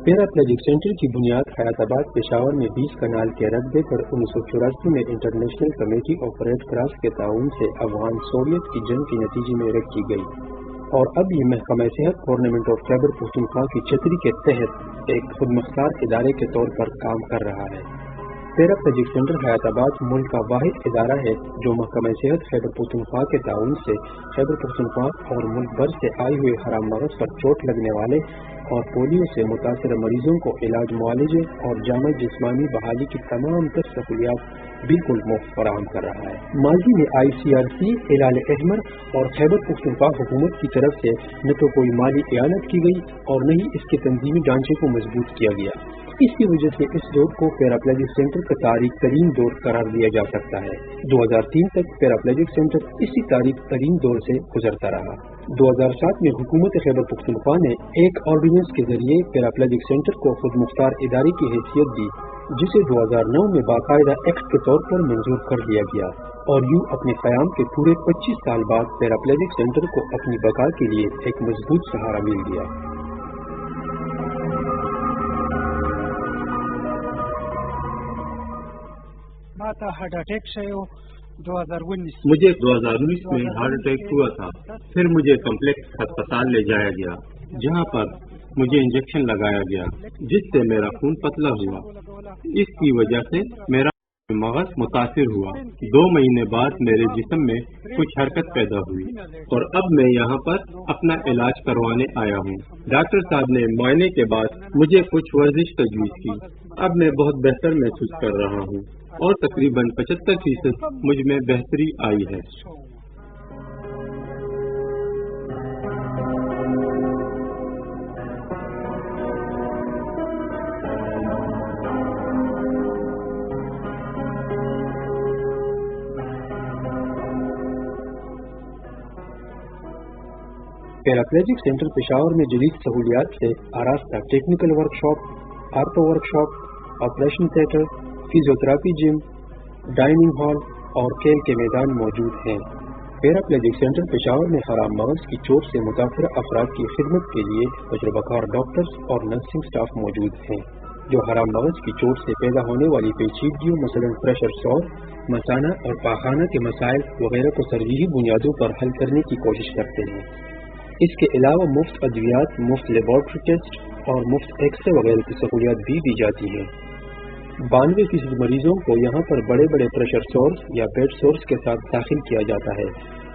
Paraplegic centre की बुनियाद हैदराबाद पेशावर में 20 कनाल के रकबे पर 1984 में international committee of red cross के ताउन से अफगान सोवियत की जंग के नतीजे में रखी गई और अब ये महकमा सेहत गवर्नमेंट ऑफ खैबर पख्तूनख्वा की छतरी के तहत एक खुदमुख्तार इदारे के तौर पर काम कर रहा है। पैराप्लेजिक सेंटर हैदराबाद मुल्क का वाहिद इदारा है जो महकमा सेहत खैबर पख्तूनख्वा के ताउन से खैबर पख्तूनख्वा और मुल्क भर से आए हुए हराम मगज पर चोट लगने वाले और पोलियो से मुतासर मरीजों को इलाज मुआलजे और जामा जिस्मानी बहाली की तमाम तर सहूलियात बिल्कुल मुफ्त फराहम कर रहा है। माजी में ICRC, हिलाल अहमर और खैबर पख्तूनख्वा हुकूमत की तरफ से न तो कोई माली इआनत की गई और न ही इसके तंजीमी ढांचे को मजबूत किया गया। इसकी वजह से इस दौर को पैराप्लेजिक सेंटर का तारीख तरीन दौर करार दिया जा सकता है। 2003 तक पैराप्लेजिक सेंटर इसी तारीख तरीन दौर से गुजरता रहा। 2007 में हुकूमत खैबर पख्तूनख्वा ने एक ऑर्डिनेंस के जरिए पैराप्लेजिक सेंटर को खुद मुख्तार इदारे की हैसियत दी, जिसे 2009 में बाकायदा एक्ट के तौर पर मंजूर कर दिया गया और यूं अपने क़याम के पूरे 25 साल बाद पैराप्लेजिक सेंटर को अपनी बका के लिए एक मजबूत सहारा मिल गया। हार्ट अटैक से 2019 मुझे 2019 में हार्ट अटैक हुआ था। फिर मुझे कम्प्लेक्स अस्पताल ले जाया गया, जहां पर मुझे इंजेक्शन लगाया गया, जिससे मेरा खून पतला हुआ। इसकी वजह से मेरा मगज मुतासिर हुआ। 2 महीने बाद मेरे जिस्म में कुछ हरकत पैदा हुई और अब मैं यहाँ पर अपना इलाज करवाने आया हूँ। डॉक्टर साहब ने मुआयने के बाद मुझे कुछ वर्जिश तजवीज़ की। अब मैं बहुत बेहतर महसूस कर रहा हूँ और तकरीबन 75% मुझ में बेहतरी आई है। पैराप्लेजिक सेंटर पेशावर में जदीद सहूलियात से आरास्ता technical workshop, ortho workshop, operation theatre, physiotherapy gym, dining hall और खेल के मैदान मौजूद हैं। पैराप्लेजिक सेंटर पेशावर में हराम मगज की चोट से मुतासर अफराद की खिदमत के लिए तजुर्बाकार डॉक्टर्स और नर्सिंग स्टाफ मौजूद हैं, जो हराम मगज की चोट से पैदा होने वाली पेचीदगियों मसलन प्रेशर सौर, मसाना और पाखाना के मसाइल वगैरह को तरजीही बुनियादों पर हल करने की कोशिश करते हैं। इसके अलावा मुफ्त अद्वियात, मुफ्त लेबॉर्ट्री टेस्ट और मुफ्त एक्सरे वगैरह की सहूलियात भी दी जाती है। 92% मरीजों को यहाँ पर बड़े बड़े प्रेशर सोर्स या बेड सोर्स के साथ दाखिल किया जाता है,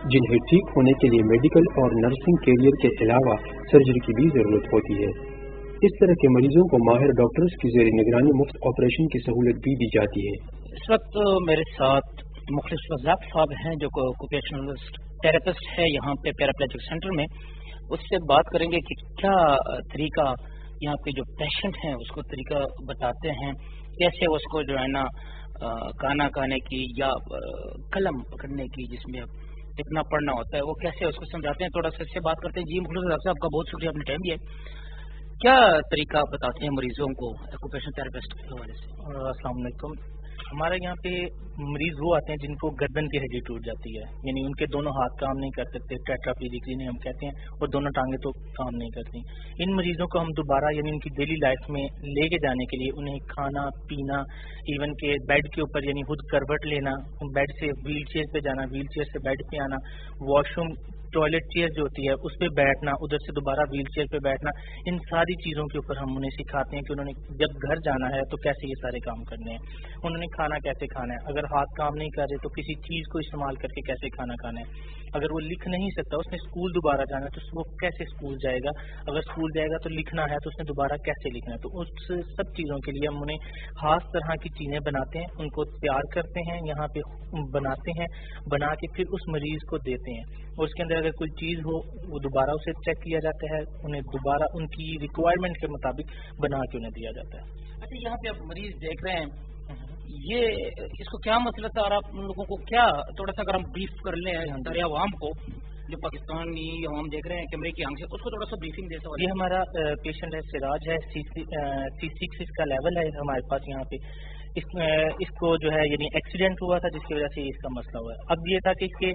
जिन्हें ठीक होने के लिए मेडिकल और नर्सिंग कैरियर के अलावा सर्जरी की भी जरूरत होती है। इस तरह के मरीजों को माहिर डॉक्टर्स की ज़ेर निगरानी मुफ्त ऑपरेशन की सहूलत भी दी जाती है। इस वक्त मेरे साथ मुखलिस रज़ाक साहब हैं जो ऑक्यूपेशनल थेरेपिस्ट है यहाँ पे पैराप्लेजिक सेंटर में। उससे बात करेंगे कि क्या तरीका यहाँ पे जो पेशेंट हैं उसको तरीका बताते हैं, कैसे उसको जो है ना खाना खाने की या कलम पकड़ने की जिसमें लिखना पढ़ना होता है वो कैसे उसको समझाते हैं। थोड़ा सा इससे बात करते हैं। जी मुखलिस रज़ाक साहब, आपका बहुत शुक्रिया, अपने टाइम दिया। क्या तरीका बताते हैं मरीजों को ऑक्यूपेशनल थेरेपिस्ट के हवाले से? अस्सलाम वालेकुम। हमारे यहाँ पे मरीज वो आते हैं जिनको गर्दन की हड्डी टूट जाती है, यानी उनके दोनों हाथ काम नहीं कर सकते, टेट्राप्लेजिक जिन्हें हम कहते हैं, और दोनों टांगे तो काम नहीं करती। इन मरीजों को हम दोबारा यानी उनकी डेली लाइफ में लेके जाने के लिए उन्हें खाना पीना, इवन के बेड के ऊपर यानी खुद करवट लेना, बेड से व्हील चेयर पे जाना, व्हील चेयर से बेड पे आना, वॉशरूम टॉयलेट चेयर जो होती है उस पर बैठना, उधर से दोबारा व्हील चेयर पे बैठना, इन सारी चीज़ों के ऊपर हम उन्हें सिखाते हैं कि उन्होंने जब घर जाना है तो कैसे ये सारे काम करने हैं, उन्होंने खाना कैसे खाना है, अगर हाथ काम नहीं कर रहे तो किसी चीज़ को इस्तेमाल करके कैसे खाना खाना है, अगर वो लिख नहीं सकता उसने स्कूल दोबारा जाना है तो वो कैसे स्कूल जाएगा, अगर स्कूल जाएगा तो लिखना है तो उसने दोबारा कैसे लिखना है। तो उस सब चीज़ों के लिए हम उन्हें खास तरह की चीज़ें बनाते हैं, उनको तैयार करते हैं, यहाँ पे बनाते हैं, बना के फिर उस मरीज़ को देते हैं और उसके अंदर अगर कोई चीज़ हो वो दोबारा उसे चेक किया जाता है, उन्हें दोबारा उनकी रिक्वायरमेंट के मुताबिक बना के उन्हें दिया जाता है। अच्छा, यहाँ पे आप मरीज देख रहे हैं, ये इसको क्या मसला था और आप उन लोगों को क्या थोड़ा सा अगर हम ब्रीफ कर लें आवाम को, जो पाकिस्तानी आवाम देख रहे हैं कैमरे की आंख से, उसको थोड़ा सा ब्रीफिंग दे सकते। ये हमारा पेशेंट है सिराज है, C6 इसका लेवल है हमारे पास यहाँ पे। इसको जो है यानी एक्सीडेंट हुआ था जिसकी वजह से इसका मसला हुआ है। अब ये था कि इसके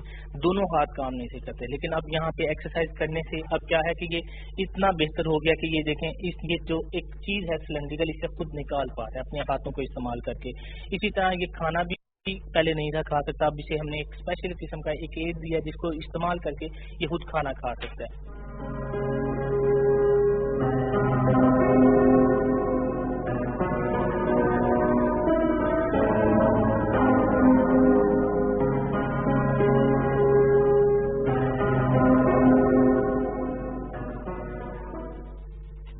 दोनों हाथ काम नहीं से करते, लेकिन अब यहाँ पे एक्सरसाइज करने से अब क्या है कि ये इतना बेहतर हो गया कि ये देखें ये जो एक चीज़ है सिलेंड्रिकल इसे खुद निकाल पा रहे हैं अपने हाथों को इस्तेमाल करके। इसी तरह ये खाना भी पहले नहीं था खा सकता, अब इसे हमने एक स्पेशल किस्म का एक एड दिया जिसको इस्तेमाल करके ये खुद खाना खा सकता है।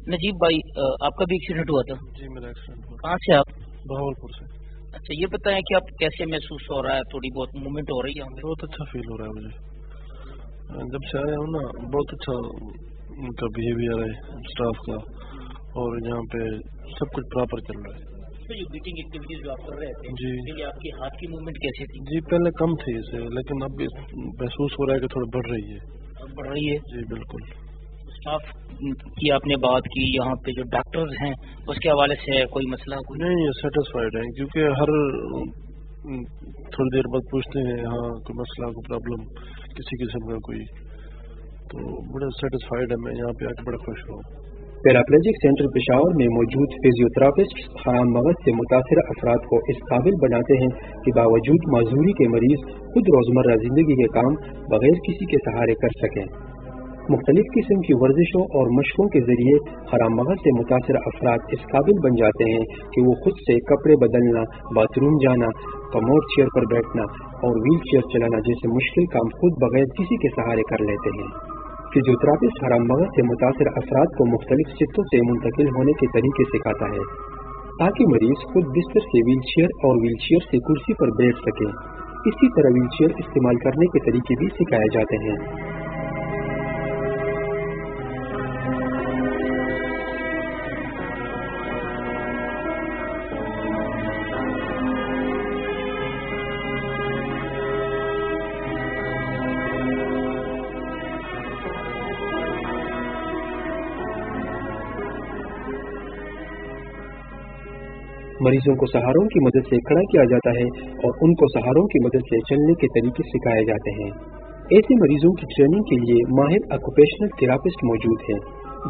नजीब भाई, आपका भी एक्सीडेंट हुआ था? जी मेरा एक्सीडेंट हुआ। कहाँ से आप? बहावलपुर से। अच्छा, ये बताएं कि आप कैसे महसूस हो रहा है? थोड़ी बहुत मूवमेंट हो रही है? बहुत अच्छा फील हो रहा है मुझे, जब से आया हूँ ना बहुत अच्छा उनका बिहेवियर है स्टाफ का, और यहाँ पे सब कुछ प्रॉपर चल रहा है। तो ये बीटिंग एक्टिविटीज जो आप कर रहे थे जी, आपके हाथ की मूवमेंट कैसे थी? जी पहले कम थी इसे, लेकिन अब महसूस हो रहा है कि थोड़ी बढ़ रही है। अब बढ़ रही है? जी बिल्कुल। स्टाफ की आपने बात की, यहाँ पे जो डॉक्टर्स हैं उसके हवाले से कोई मसला? कोई नहीं, ये सेटिस्फाइड है क्योंकि हर थोड़ी देर बाद पूछते हैं हाँ कोई मसला कोई प्रॉब्लम किसी किस्म का कोई, तो बड़ा सेटिस्फाइड है। मैं यहाँ पे आके बड़ा खुश हूँ। पैराप्लेजिक सेंटर पेशावर में मौजूद फिजियोथेरापिस्ट हराम मगज से मुतासिर अफराद को इस काबिल बनाते हैं कि बावजूद माजूरी के मरीज खुद रोजमर्रा जिंदगी के काम बगैर किसी के सहारे कर सकें। मुख्तलिफ किस्म की वर्जिशों और मशकों के जरिए हराम मगज से मुतासिर अफराद इस काबिल बन जाते हैं कि वो खुद से कपड़े बदलना, बाथरूम जाना, कमोड चेयर पर बैठना और व्हील चेयर चलाना जैसे मुश्किल काम खुद बगैर किसी के सहारे कर लेते हैं। फिजियोथेरापिस्ट हराम मगज से मुतासिर अफराद को मुख्तलिफ सितों से मुंतकिल होने के तरीके सिखाता है ताकि मरीज खुद बिस्तर से व्हील चेयर और व्हील चेयर से कुर्सी पर बैठ सके। इसी तरह व्हील चेयर इस्तेमाल करने के तरीके भी सिखाए जाते हैं। मरीजों को सहारों की मदद से खड़ा किया जाता है और उनको सहारों की मदद से चलने के तरीके सिखाए जाते हैं। ऐसे मरीजों की ट्रेनिंग के लिए माहिर ऑक्यूपेशनल थेरापिस्ट मौजूद हैं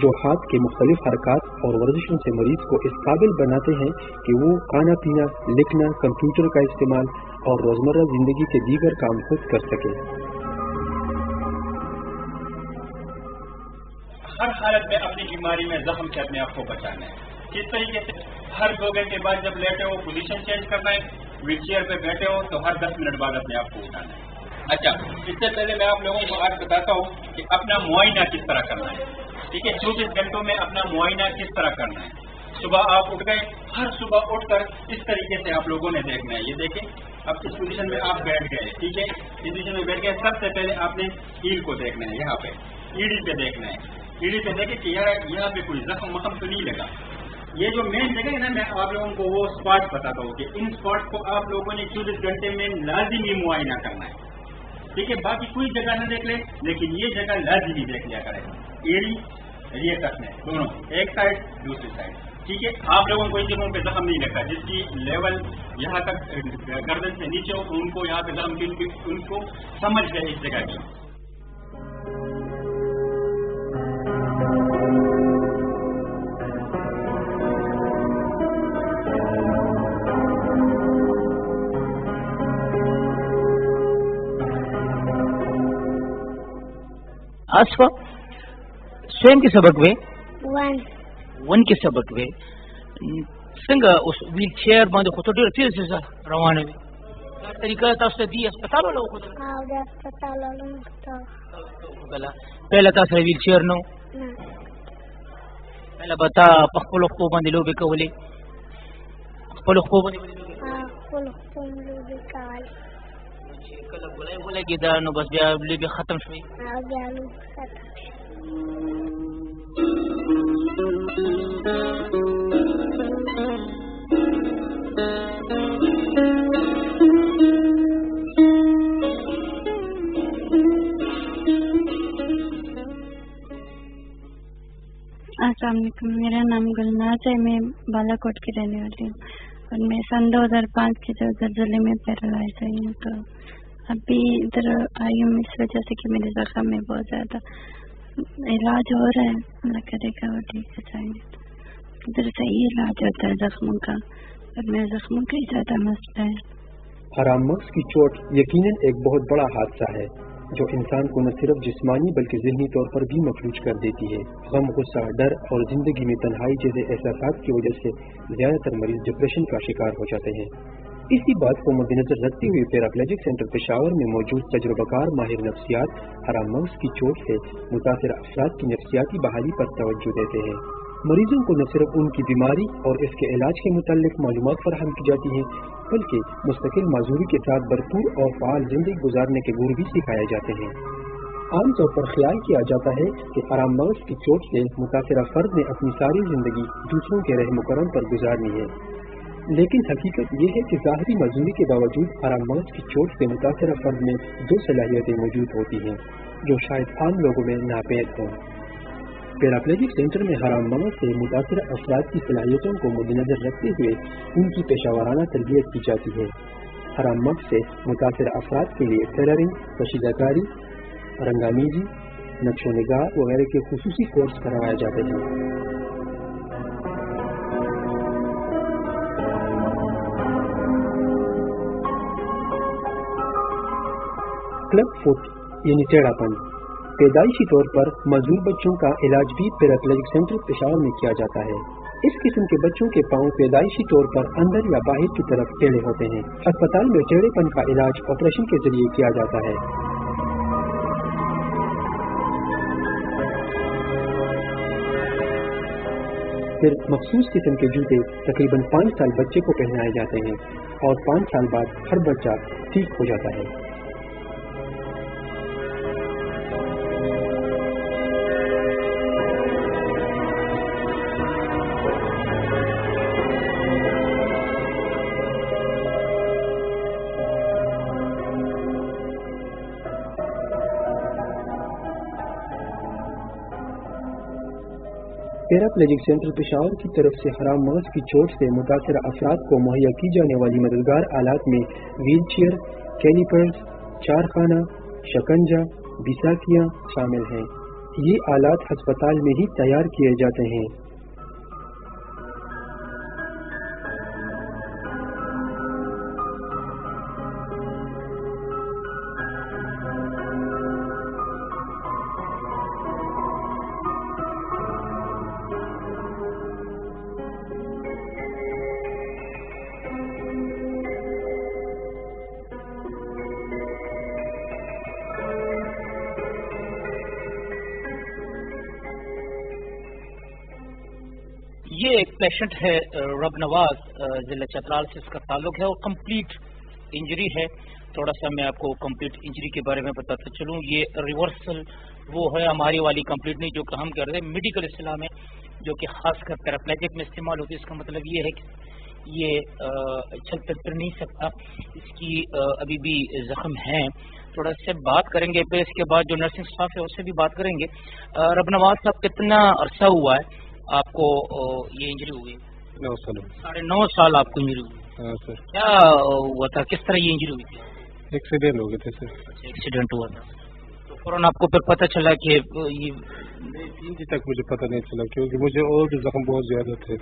जो हाथ के मुख्तलिफ हरकत और वर्जिशों से मरीज को इस काबिल बनाते हैं कि वो खाना पीना, लिखना, कंप्यूटर का इस्तेमाल और रोजमर्रा जिंदगी के दीगर काम खुद कर सके। हर हालत में अपनी बीमारी में जख्म से अपने आप को बचाना है। किस तरीके से? हर 2 घंटे बाद जब लेटे हो पोजीशन चेंज करना है, व्हील चेयर पे बैठे हो तो हर 10 मिनट बाद अपने आप को उठाना है। अच्छा, इससे पहले मैं आप लोगों को आज बताता हूँ कि अपना मुआयना किस तरह करना है। ठीक है, 24 घंटों में अपना मुआयना किस तरह करना है। सुबह आप उठ गए, हर सुबह उठकर इस तरीके से आप लोगों ने देखना है। ये देखें, अब इस पोजीशन में आप बैठ गए, ठीक है, इस पोजीशन में बैठ गए। सबसे पहले आपने हील को देखना है, यहाँ पे ईड़ी पे देखना है। ईड़ी पे देखें कि यहाँ पे कोई जख्म वख्म तो नहीं लगा। ये जो मेन जगह है ना, मैं आप लोगों को वो स्पॉट बताता हूँ कि इन स्पॉट को आप लोगों ने 24 घंटे में लाजिमी मुआयना करना है। ठीक है, बाकी कोई जगह न देख ले, लेकिन ये जगह लाजिमी देख लिया करें। एड़ी ये कसने दोनों, एक साइड दूसरी साइड। ठीक है, आप लोगों को इन जगहों पे जख्म नहीं लगता जिसकी लेवल यहाँ तक गर्दन से नीचे हो, उनको यहाँ पे जख्म उनको समझ गए इस जगह की। आसफा, स्वयं के सबक वे वन के सबक वे संगा उस व्हील चेयर बांधे खुद तो फिर से रवाना हुई तरीका था उससे दी अस्पताल वालों को अस्पताल वालों को पहले था सर व्हील चेयर नो पहले बता पखलो को बांधे लो बेकवले पखलो को बांधे कल बोले गिदा नो बस ले भी खत्म हुई अस्सलाम वालेकुम, मेरा नाम गुलनाज है, मैं बालाकोट की रहने वाली हूँ। और मैं सन 2005 के जो जल्दी में पैरालाइज हुई हूँ, तो अभी इधर आई हूँ इस वजह से कि मेरे जख्म में बहुत ज़्यादा इलाज हो रहा है। अल्लाह करेगा वो ठीक हो जाएंगे। इधर सही इलाज होता है जख्मों का, और मेरे जख्मों का ही ज़्यादा मसला है। हराम मग्ज़ की चोट यकीनन एक बहुत बड़ा हादसा है जो इंसान को न सिर्फ जिस्मानी बल्कि ज़हनी तौर पर भी मफलूज कर देती है। गम, गुस्सा, डर और जिंदगी में तन्हाई जैसे एहसासात की वजह से ज़्यादातर मरीज डिप्रेशन का शिकार हो जाते हैं। इसी बात को मद्देनजर रखते हुए पैराप्लेजिक सेंटर पेशावर में मौजूद तजुर्बाकार माहिर नफ्सियात हराम मग्ज़ की चोट से मुतासिर अफराद की नफ्सियाती बहाली पर तवज्जो देते हैं। मरीजों को न सिर्फ उनकी बीमारी और इसके इलाज के मुताल्लिक मालूमात फराहम की जाती हैं, बल्कि मुस्तकिल माजूरी के साथ भरपूर और फ़ाल जिंदगी गुजारने के गुर भी सिखाए जाते हैं। आम तौर पर ख्याल किया जाता है कि हराम मग्ज़ की चोट से मुतासिरा फर्द ने अपनी सारी जिंदगी दूसरों के रहम करम पर गुजारनी है, लेकिन हकीकत ये है कि ज़ाहिरी मजबूरी के बावजूद हराम मग्ज़ की चोट से मुतासिरा फर्द में दो सलाहियतें मौजूद होती हैं जो शायद आम लोगों में नापैद हों। पैराप्लेजिक सेंटर में हराम मग्ज़ से मुतासिर अफराद की सलाहियतों को मद्देनजर रखते हुए उनकी पेशावराना तरबियत की जाती है। हराम मग्ज़ से मुतासिर अफराद के लिए टेलरिंग, कशीदाकारी, रंगामीजी, नक्शो निगार वगैरह के खुसूसी कोर्स करवाए जाते हैं। क्लब फुट यानी टेढ़ापन, पैदाइशी तौर पर मजबूर बच्चों का इलाज भी पैराप्लेजिक सेंटर पेशावर में किया जाता है। इस किस्म के बच्चों के पांव पैदाइशी तौर पर अंदर या बाहर की तरफ टेढ़े होते हैं। अस्पताल में टेढ़ेपन का इलाज ऑपरेशन के जरिए किया जाता है। फिर मखसूस किस्म के जूते तकरीबन 5 साल बच्चे को पहनाए जाते हैं और 5 साल बाद हर बच्चा ठीक हो जाता है। पैराप्लेजिक सेंटर पेशावर की तरफ से हराम मग्ज़ की चोट से मुतासिर अफराद को मुहैया की जाने वाली मददगार आलात में व्हील चेयर, कैलिपर्स, चारखाना, शकंजा, बिसाकियाँ शामिल हैं। ये आलात अस्पताल में ही तैयार किए जाते हैं। ये एक पेशेंट है रब नवाज जिला चतराल से इसका ताल्लुक है और कंप्लीट इंजरी है। थोड़ा सा मैं आपको कंप्लीट इंजरी के बारे में बताता चलूँ। ये रिवर्सल वो है हमारी वाली कंप्लीट नहीं जो कि हम कह रहे हैं मेडिकल इस्लाह में, जो कि खासकर पैराप्लेजिक में इस्तेमाल होती है। इसका मतलब ये है कि ये चल फिर नहीं सकता, इसकी अभी भी जख्म है। थोड़ा से बात करेंगे, फिर इसके बाद जो नर्सिंग स्टाफ है उससे भी बात करेंगे। रब नवाज साहब कितना अरसा हुआ है आपको ये इंजरी हुई? 9 साल। 9.5 साल आपको इंजरी हुई? हाँ सर। क्या हुआ था, किस तरह ये इंजरी हुई थी? एक्सीडेंट हो गए थे सर। एक्सीडेंट हुआ था तो फौरन आपको फिर पता चला कि ये? 3 दिन तक मुझे पता नहीं चला क्योंकि मुझे और भी जख्म बहुत ज्यादा थे।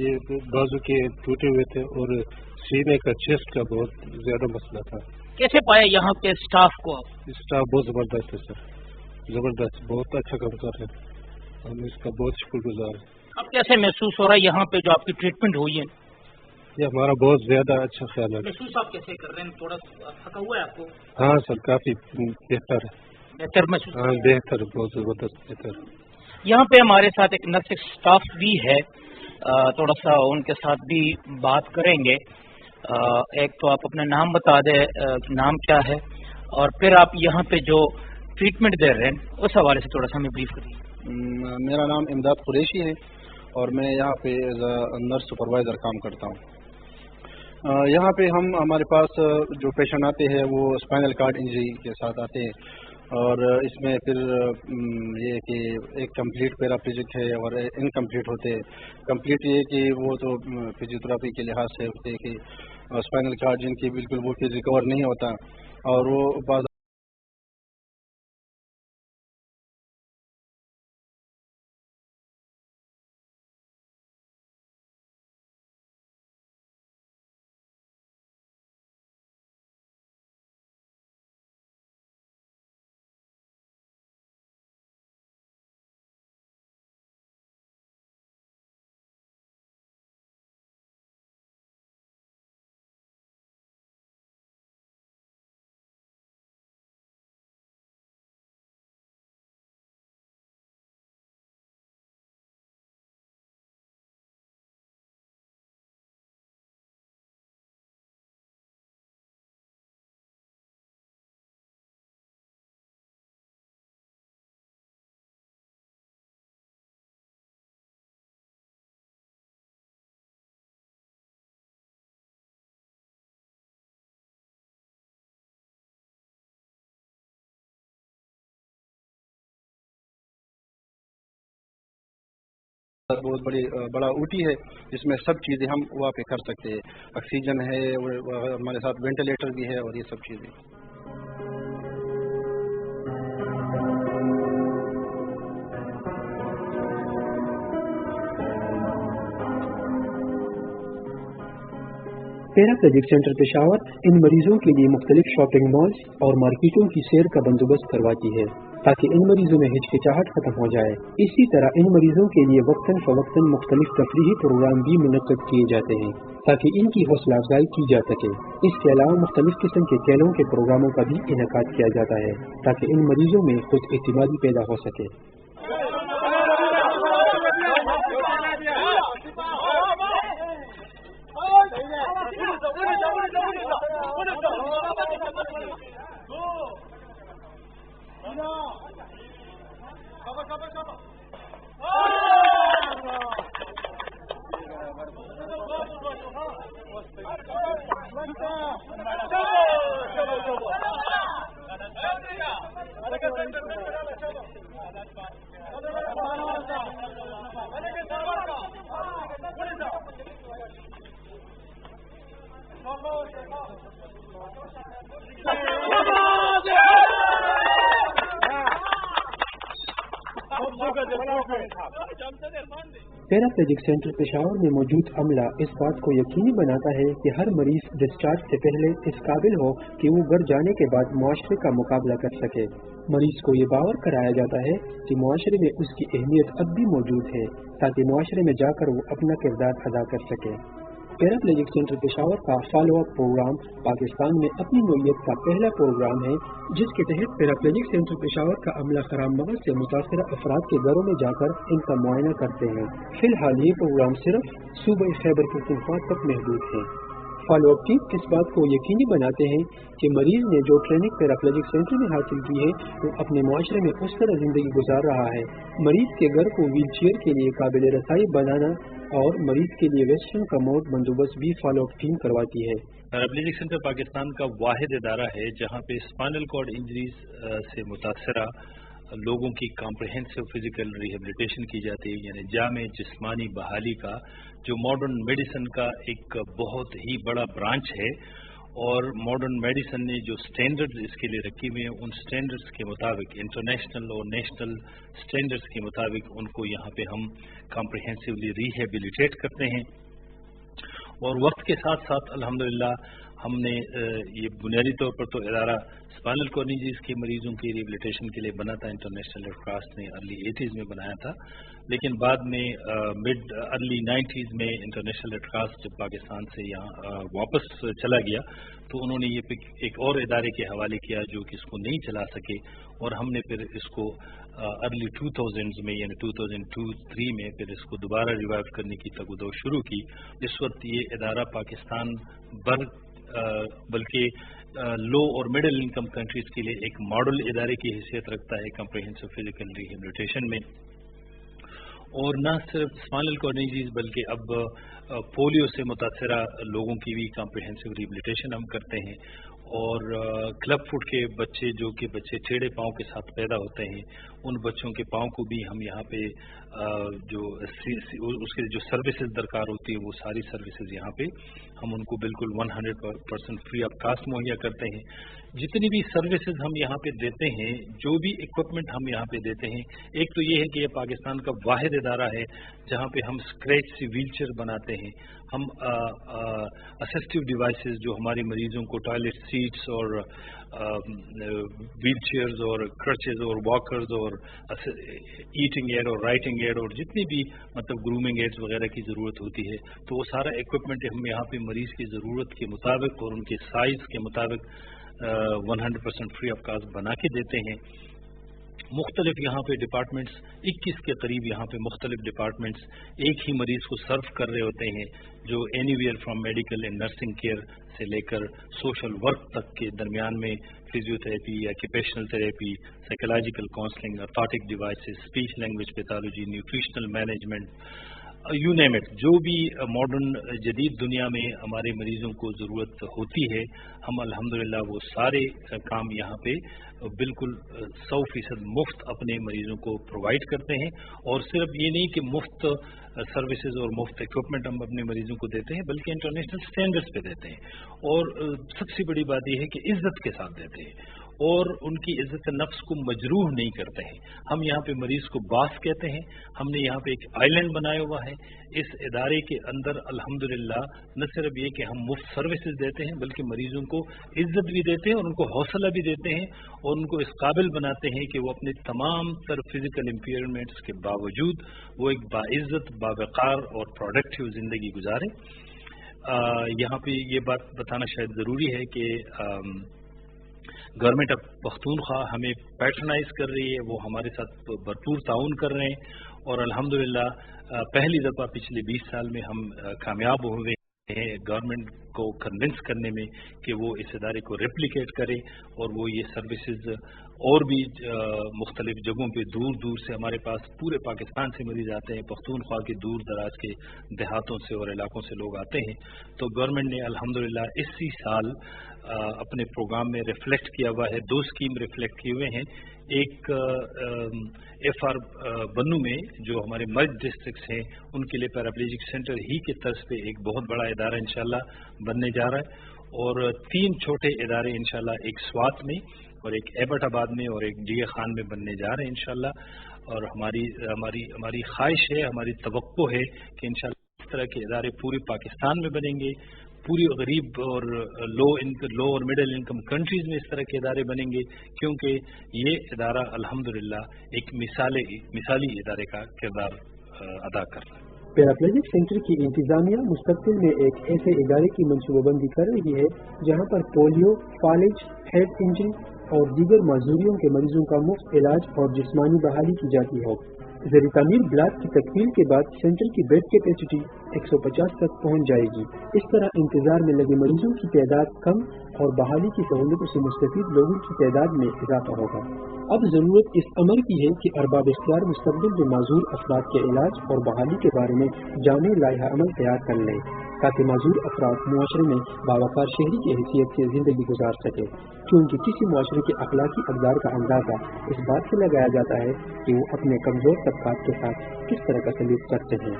ये बाजू के टूटे हुए थे और सीने का, चेस्ट का बहुत ज्यादा मसला था। कैसे पाया यहाँ पे स्टाफ को? स्टाफ बहुत जबरदस्त है सर, जबरदस्त, बहुत अच्छा काम कर रहे हैं, हम इसका बहुत शुक्रगुजार है। अब कैसे महसूस हो रहा है यहाँ पे जो आपकी ट्रीटमेंट हुई है? ये हमारा बहुत ज्यादा अच्छा ख्याल है। महसूस आप कैसे कर रहे हैं? थोड़ा थका हुआ है आपको? हाँ सर, काफी बेहतर है। बेहतर महसूस? हाँ बेहतर, बहुत जबरदस्त बेहतर। यहाँ पे हमारे साथ एक नर्सिंग स्टाफ भी है, थोड़ा सा उनके साथ भी बात करेंगे। एक तो आप अपना नाम बता दें, नाम क्या है, और फिर आप यहाँ पे जो ट्रीटमेंट दे रहे हैं उस हवाले से थोड़ा सा हमें ब्रीफ करिए। मेरा नाम इमदाद कुरैशी है और मैं यहाँ पे एज अ नर्स सुपरवाइज़र काम करता हूँ। यहाँ पे हमारे पास जो पेशेंट आते हैं वो स्पाइनल कार्ड इंजरी के साथ आते हैं اور اس میں پھر یہ کہ ایک کمپلیٹ پیراپلیجک ہے اور انکمپلیٹ ہوتے ہیں. کمپلیٹ یہ کہ وہ تو فزیوتھراپی کے لحاظ سے ہوتے ہیں کہ اسپائنل کارڈ جن کی بالکل وہ پھر ریکور نہیں ہوتا اور وہ بعض بہت بڑا اوٹی ہے جس میں سب چیزیں ہم وہاں پہ کر سکتے ہیں. آکسیجن ہے, ہمارے ساتھ وینٹیلیٹر بھی ہے اور یہ سب چیزیں. پیراپلیجک سینٹر پشاور ان مریضوں کے لیے مختلف شاپنگ مالز اور مارکیٹوں کی سیر کا بندوبست کرواتی ہے تاکہ ان مریضوں میں ہچکچاہٹ ختم ہو جائے. اسی طرح ان مریضوں کے لیے وقتاً فوقتاً مختلف تفریحی پروگرام بھی منعقد کیے جاتے ہیں تاکہ ان کی حوصلہ افزائی کی جا سکے. اس کے علاوہ مختلف قسم کے کھیلوں کے پروگراموں کا بھی انعقاد کیا جاتا ہے تاکہ ان مریضوں میں خود اعتمادی پیدا ہو سکے. پیراپلیجک سینٹر پشاور میں موجود عملہ اس بات کو یقینی بناتا ہے کہ ہر مریض ڈسچارج سے پہلے اس قابل ہو کہ وہ گھر جانے کے بعد معاشرے کا مقابلہ کر سکے. مریض کو یہ باور کرایا جاتا ہے کہ معاشرے میں اس کی اہمیت اب بھی موجود ہے تاکہ معاشرے میں جا کر وہ اپنا کردار ادا کر سکے. پیراپلیجک سینٹر پشاور کا فالو اپ پروگرام پاکستان میں اپنی نوعیت کا پہلا پروگرام ہے جس کے تحت پیراپلیجک سینٹر پشاور کا عملہ خراب مغز سے متاثرہ افراد کے گھروں میں جا کر ان کا معائنہ کرتے ہیں. فی الحال یہ پروگرام صرف صوبہ خیبر پختونخوا تک محدود ہے. فالو اپ ٹیم اس بات کو یقینی بناتے ہیں کہ مریض نے جو ٹریننگ پیراپلیجک سینٹر میں حاصل کی ہے وہ اپنے معاشرے میں اس طرح زندگی گزار رہا ہے. مریض کے گھر کو ویل چیئر کے لیے قابل رسائی بنانا اور مریض کے لیے ویسٹرن کموڈ بندوبست بھی فالو اپ ٹیم کرواتی ہے. پیراپلیجک سینٹر پاکستان کا واحد ادارہ ہے جہاں پہ اسپائنل کارڈ انجریز سے متاثرہ لوگوں کی کمپریہنسو فزیکل ریہیبلیٹیشن کی جاتی ہے، یعنی جامع جسمانی بحالی کا جو ماڈرن میڈیسن کا ایک بہت ہی بڑا برانچ ہے. اور ماڈرن میڈیسن نے جو سٹینڈرڈز اس کے لیے رکھی ہوئے ہیں ان سٹینڈرڈز کے مطابق انٹرنیشنل اور نیشنل سٹینڈرڈز کے مطابق ان کو یہاں پہ ہم کمپریہنسولی ریہیبلیٹیٹ کرتے ہیں. اور وقت کے ساتھ ساتھ الحمدللہ ہم نے یہ بنیادی طور پر تو ادارہ اسپائنل کارڈ انجریز کے مریضوں کی ریہیبلیٹیشن کے لیے بنا تھا، انٹرنیشنل ریڈ کراس نے ارلی 80s میں بنایا تھا، لیکن بعد میں مڈ ارلی 90s میں انٹرنیشنل ریڈ کراس جب پاکستان سے یہاں واپس چلا گیا تو انہوں نے یہ ایک اور ادارے کے حوالے کیا جو کہ اس کو نہیں چلا سکے، اور ہم نے پھر اس کو ارلی 2000s میں یعنی 2002-3 میں پھر اس کو دوبارہ ریوائیو کرنے کی تگ و دو شروع کی. اس وقت یہ ادارہ پاکستان بلکہ لو اور مڈل انکم کنٹریز کے لیے ایک ماڈل ادارے کی حیثیت رکھتا ہے کمپریہنسو فزیکل ریہیبلیٹیشن میں. اور نہ صرف اسپائنل کارڈ انجریز بلکہ اب پولیو سے متاثرہ لوگوں کی بھی کمپریہنسو ریہیبلیٹیشن ہم کرتے ہیں. اور کلب فٹ کے بچے جو کہ بچے ٹیڑھے پاؤں کے ساتھ پیدا ہوتے ہیں ان بچوں کے پاؤں کو بھی ہم یہاں پہ جو اس کے جو سروسز درکار ہوتی ہے وہ ساری سروسز یہاں پہ ہم ان کو بالکل 100% فری آف کاسٹ مہیا کرتے ہیں. جتنی بھی سروسز ہم یہاں پہ دیتے ہیں, جو بھی اکوپمنٹ ہم یہاں پہ دیتے ہیں, ایک تو یہ ہے کہ یہ پاکستان کا واحد ادارہ ہے جہاں پہ ہم اسکریچ سے ویل چیئر بناتے ہیں. ہم اسسٹیو ڈیوائسز جو ہمارے مریضوں کو ٹوائلٹ سیٹس اور ویل چیئرز اور کرچز اور واکرز اور ایٹنگ ایڈ اور رائٹنگ ایڈ اور جتنی بھی مطلب گرومنگ ایڈز وغیرہ کی ضرورت ہوتی ہے تو وہ سارا اکوپمنٹ ہم یہاں پہ مریض کی ضرورت کے مطابق اور ان کے سائز کے مطابق 100% فری آف کاسٹ بنا کے دیتے ہیں. مختلف یہاں پہ ڈپارٹمنٹس 21 کے قریب یہاں پہ مختلف ڈپارٹمنٹس ایک ہی مریض کو سرو کر رہے ہوتے ہیں, جو anywhere from medical and nursing care سے لے کر سوشل ورک تک کے درمیان میں physiotherapy, occupational therapy, psychological counselling, orthotic devices, speech language pathology, nutritional management, you name it, جو بھی ماڈرن جدید دنیا میں ہمارے مریضوں کو ضرورت ہوتی ہے ہم الحمدللہ وہ سارے کام یہاں پہ بالکل 100% مفت اپنے مریضوں کو پرووائڈ کرتے ہیں. اور صرف یہ نہیں کہ مفت سروسز اور مفت اکوپمنٹ ہم اپنے مریضوں کو دیتے ہیں بلکہ انٹرنیشنل اسٹینڈرڈس پہ دیتے ہیں. اور سب سے بڑی بات یہ ہے کہ عزت کے ساتھ دیتے ہیں اور ان کی عزت نفس کو مجروح نہیں کرتے ہیں. ہم یہاں پہ مریض کو باس کہتے ہیں. ہم نے یہاں پہ ایک آئی لینڈ بنایا ہوا ہے. اس ادارے کے اندر الحمدللہ نہ صرف یہ کہ ہم مفت سروسز دیتے ہیں بلکہ مریضوں کو عزت بھی دیتے ہیں اور ان کو حوصلہ بھی دیتے ہیں اور ان کو اس قابل بناتے ہیں کہ وہ اپنے تمام تر فزیکل امپیئرمنٹس کے باوجود وہ ایک باعزت, باوقار اور پروڈکٹیو زندگی گزاریں. یہاں پہ یہ بات بتانا شاید ضروری ہے کہ گورنمنٹ آف پختونخوا ہمیں پیٹرنائز کر رہی ہے, وہ ہمارے ساتھ بھرپور تعاون کر رہے ہیں اور الحمدللہ پہلی دفعہ پچھلے 20 سال میں ہم کامیاب ہوئے ہیں گورنمنٹ کو کنونس کرنے میں کہ وہ اس ادارے کو ریپلیکیٹ کرے اور وہ یہ سروسز اور بھی مختلف جگہوں پہ دور دور سے ہمارے پاس پورے پاکستان سے مریض آتے ہیں, پختونخوا کے دور دراز کے دیہاتوں سے اور علاقوں سے لوگ آتے ہیں. تو گورنمنٹ نے الحمدللہ اسی سال اپنے پروگرام میں ریفلیکٹ کیا ہوا ہے. 2 اسکیم ریفلیکٹ کیے ہوئے ہیں. ایک ایف آر بنو میں جو ہمارے مرج ڈسٹرکٹس ہیں ان کے لیے پیراپلیجک سینٹر ہی کے طرز پہ ایک بہت بڑا ادارہ انشاءاللہ بننے جا رہا ہے اور 3 چھوٹے ادارے انشاءاللہ ایک سوات میں اور ایک ایبٹ آباد میں اور ایک ڈیگا خان میں بننے جا رہے ہیں انشاءاللہ. اور ہماری خواہش ہے, ہماری توقع ہے کہ انشاءاللہ اس طرح کے ادارے پورے پاکستان میں بنیں گے. پوری غریب اور لو اور مڈل انکم کنٹریز میں اس طرح کے ادارے بنیں گے کیونکہ یہ ادارہ الحمدللہ ایک مثالی ادارے کا کردار ادا کر رہا ہے. پیراپلیجک سینٹر کی انتظامیہ مستقبل میں ایک ایسے ادارے کی منصوبہ بندی کر رہی ہے جہاں پر پولیو, فالج, ہیڈ انجری اور دیگر معذوریوں کے مریضوں کا مفت علاج اور جسمانی بحالی کی جاتی ہو. زیر تعمیر بلاک کی تکمیل کے بعد سینٹر کی بیڈ کیپیسٹی 150 تک پہنچ جائے گی. اس طرح انتظار میں لگے مریضوں کی تعداد کم اور بحالی کی سہولتوں سے مستفید لوگوں کی تعداد میں اضافہ ہوگا. اب ضرورت اس امر کی ہے کہ ارباب اختیار مستقبل میں معذور افراد کے علاج اور بحالی کے بارے میں جامع لائحہ عمل تیار کر لیں تاکہ معذور افراد معاشرے میں باوقار شہری کی حیثیت سے زندگی گزار سکے. کیونکہ کسی معاشرے کے اخلاقی اقدار کا اندازہ اس بات سے لگایا جاتا ہے کہ وہ اپنے کمزور طبقات کے ساتھ کس طرح کا سلوک کرتے ہیں.